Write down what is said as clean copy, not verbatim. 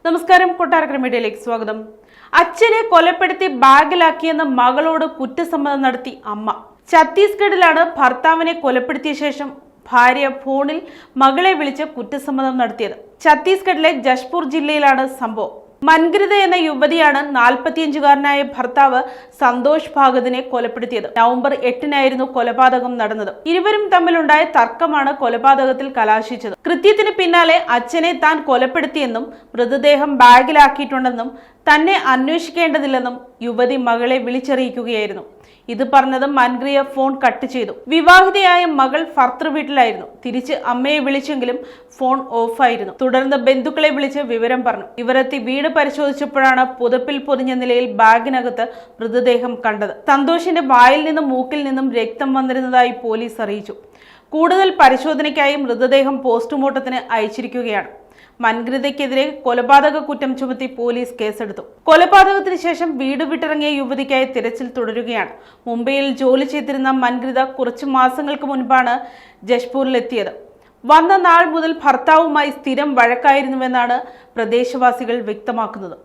നമസ്കാരം, കൊട്ടാരക്കര മീഡിയയിലേക്ക് സ്വാഗതം. അച്ഛനെ കൊലപ്പെടുത്തി ബാഗിലാക്കിയെന്ന് മകളോട് കുറ്റസമ്മതം നടത്തി അമ്മ. ഛത്തീസ്ഗഡിലാണ് ഭർത്താവിനെ കൊലപ്പെടുത്തിയ ശേഷം ഭാര്യ ഫോണിൽ മകളെ വിളിച്ച് കുറ്റസമ്മതം നടത്തിയത്. ഛത്തീസ്ഗഡിലെ ജഷ്പൂർ ജില്ലയിലാണ് സംഭവം. മൻഗ്രിത എന്ന യുവതിയാണ് 45-കാരനായ ഭർത്താവ് സന്തോഷ് ഭാഗതിനെ കൊലപ്പെടുത്തിയത്. നവംബർ 8-നായിരുന്നു കൊലപാതകം നടന്നത്. ഇരുവരും തമ്മിലുണ്ടായ തർക്കമാണ് കൊലപാതകത്തിൽ കലാശിച്ചത്. കൃത്യത്തിന് പിന്നാലെ അച്ഛനെ താൻ കൊലപ്പെടുത്തിയെന്നും മൃതദേഹം ബാഗിലാക്കിയിട്ടുണ്ടെന്നും തന്നെ അന്വേഷിക്കേണ്ടതില്ലെന്നും യുവതി മകളെ വിളിച്ചറിയിക്കുകയായിരുന്നു. ഇത് പറഞ്ഞത് മൻഗ്രിയ ഫോൺ കട്ട് ചെയ്തു. വിവാഹിതയായ മകൾ ഭർത്തൃ വീട്ടിലായിരുന്നു. തിരിച്ച് അമ്മയെ വിളിച്ചെങ്കിലും ഫോൺ ഓഫായിരുന്നു. തുടർന്ന് ബന്ധുക്കളെ വിളിച്ച് വിവരം പറഞ്ഞു. ഇവരെത്തി വീട് പരിശോധിച്ചപ്പോഴാണ് പുതപ്പിൽ പൊതിഞ്ഞ നിലയിൽ ബാഗിനകത്ത് മൃതദേഹം കണ്ടത്. സന്തോഷിന്റെ വായിൽ നിന്നും മൂക്കിൽ നിന്നും രക്തം വന്നിരുന്നതായി പോലീസ് അറിയിച്ചു. കൂടുതൽ പരിശോധനയ്ക്കായി മൃതദേഹം പോസ്റ്റ്മോർട്ടത്തിന് അയച്ചിരിക്കുകയാണ്. മൻഗ്രിതയ്ക്കെതിരെ കൊലപാതക കുറ്റം ചുമത്തി പോലീസ് കേസെടുത്തു. കൊലപാതകത്തിന് ശേഷം വീട് വിട്ടിറങ്ങിയ യുവതിക്കായി തിരച്ചിൽ തുടരുകയാണ്. മുംബൈയിൽ ജോലി ചെയ്തിരുന്ന മൻഗ്രിത കുറച്ചു മാസങ്ങൾക്ക് മുൻപാണ് ജഷ്പൂരിലെത്തിയത്. വന്ന നാൾ മുതൽ ഭർത്താവുമായി സ്ഥിരം വഴക്കായിരുന്നുവെന്നാണ് പ്രദേശവാസികൾ വ്യക്തമാക്കുന്നത്.